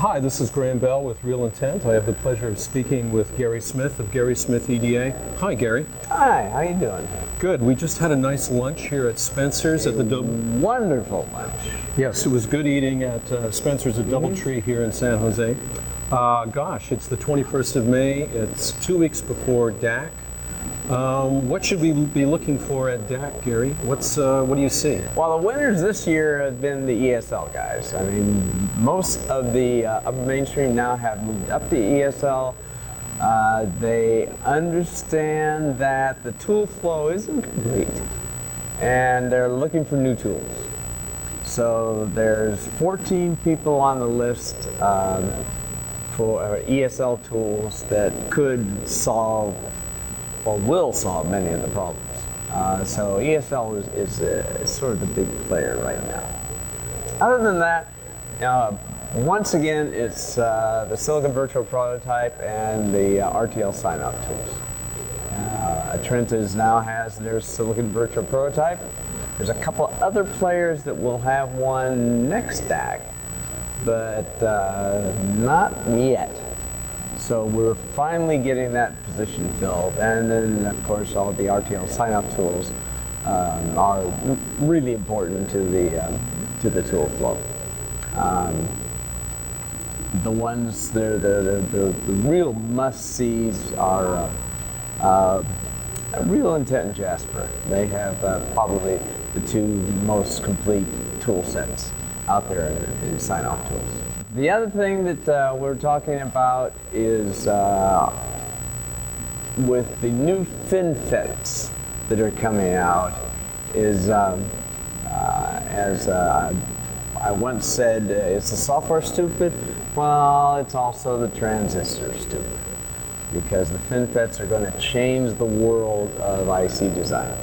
Hi, this is Graham Bell with Real Intent. I have the pleasure of speaking with Gary Smith of GarySmithEDA. Hi, Gary. Hi, how you doing? Good. We just had a nice lunch here at Spencer's at the Wonderful lunch. Yes, it was good eating at Spencer's at Doubletree here in San Jose. Gosh, it's the 21st of May. It's 2 weeks before DAC. What should we be looking for at DAC, Gary? What do you see? Well, the winners this year have been the ESL guys. I mean, most of the upper mainstream now have moved up to ESL. They understand that the tool flow isn't complete, and they're looking for new tools. So there's 14 people on the list for ESL tools that could solve or will solve many of the problems. So ESL is sort of the big player right now. Other than that, once again, it's the Silicon Virtual Prototype and the RTL sign-off tools. Trenta's now has their Silicon Virtual Prototype. There's a couple other players that will have one next DAC, but not yet. So we're finally getting that position filled, and then of course all of the RTL sign-off tools are really important to the tool flow. The ones the real must-sees are Real Intent and Jasper. They have probably the two most complete tool sets out there in sign-off tools. The other thing that we're talking about is with the new FinFETs that are coming out is, as I once said, is the software stupid? Well, it's also the transistor stupid, because the FinFETs are going to change the world of IC design.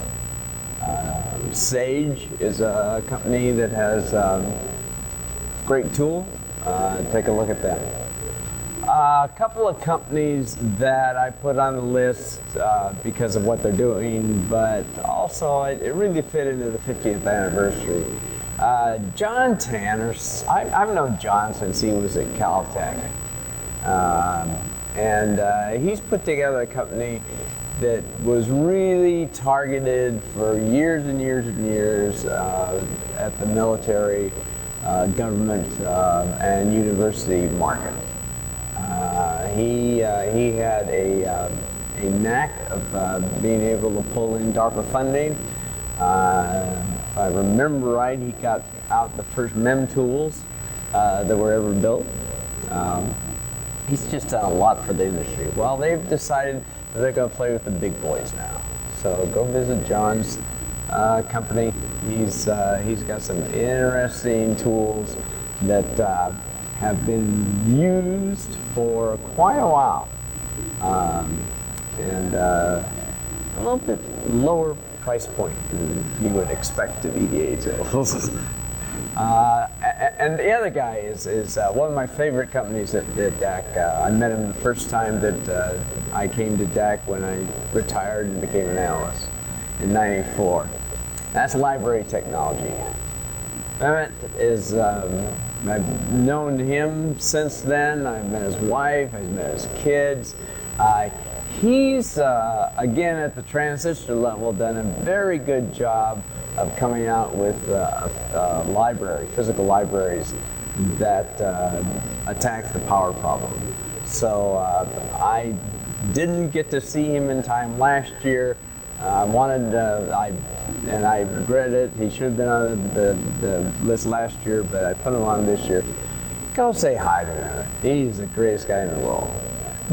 Sage is a company that has a great tool. Take a look at them. A couple of companies that I put on the list because of what they're doing, but also it really fit into the 50th anniversary. John Tanner, I've known John since he was at Caltech, and he's put together a company that was really targeted for years and years and years at the military, government, and university market. He had a knack of being able to pull in DARPA funding. If I remember right, he got out the first MEM tools that were ever built. He's just done a lot for the industry. Well, they've decided that they're going to play with the big boys now. So go visit John's company. He's got some interesting tools that have been used for quite a while, and a little bit lower price point than you would expect of EDA tools. And the other guy is one of my favorite companies at DAC. I met him the first time that I came to DAC when I retired and became an analyst in '94. That's Library Technology. Mehmet is, I've known him since then. I've met his wife, I've met his kids. He's, again, at the transistor level, done a very good job of coming out with physical libraries that attack the power problem. So I didn't get to see him in time last year. And I regret it. He should have been on the list last year, but I put him on this year. Go say hi to him. He's the greatest guy in the world.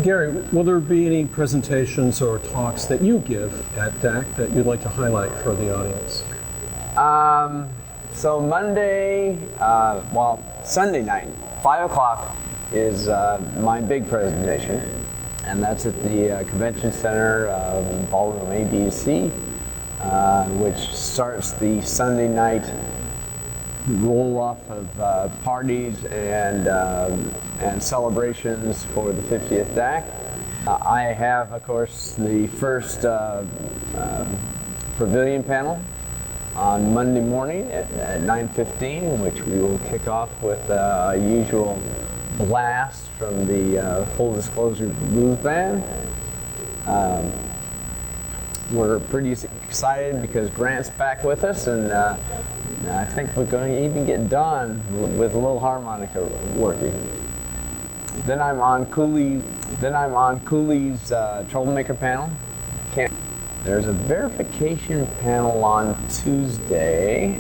Gary, will there be any presentations or talks that you give at DAC that you'd like to highlight for the audience? So Monday, Sunday night, 5 o'clock is my big presentation, and that's at the Convention Center, Ballroom ABC, which starts the Sunday night roll-off of parties and celebrations for the 50th DAC. I have, of course, the first Pavilion panel on Monday morning at 9:15, which we will kick off with usual blast from the Full Disclosure Blues Band. We're pretty excited because Grant's back with us, and I think we're going to even get done with a little harmonica working. Then I'm on Cooley's Troublemaker panel. There's a verification panel on Tuesday,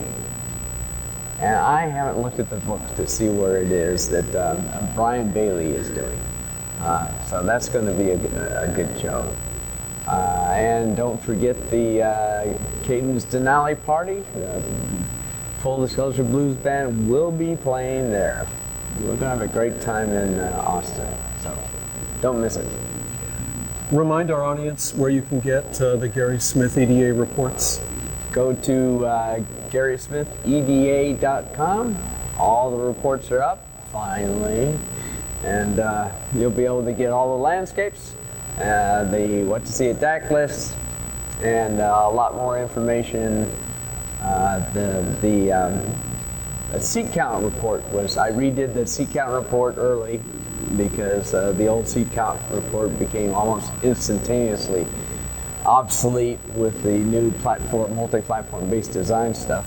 and I haven't looked at the book to see where it is that Brian Bailey is doing. So that's going to be a good show. And don't forget the Caden's Denali party. The Full Disclosure Blues Band will be playing there. We're going to have a great time in Austin, so don't miss it. Remind our audience where you can get the Gary Smith EDA reports. Go to GarySmithEDA.com. All the reports are up, finally. And you'll be able to get all the landscapes, the what to see at DAC list, and a lot more information. The seat count report I redid the seat count report early because the old seat count report became almost instantaneously obsolete with the new multi-platform based design stuff.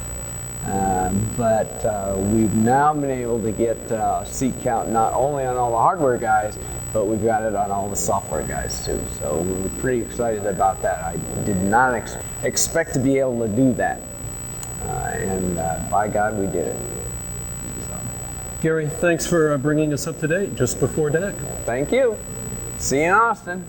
But we've now been able to get seat count not only on all the hardware guys, but we've got it on all the software guys too. So we're pretty excited about that. I did not expect to be able to do that. And by God, we did it. So. Gary, thanks for bringing us up to date just before DAC. Thank you. See you in Austin.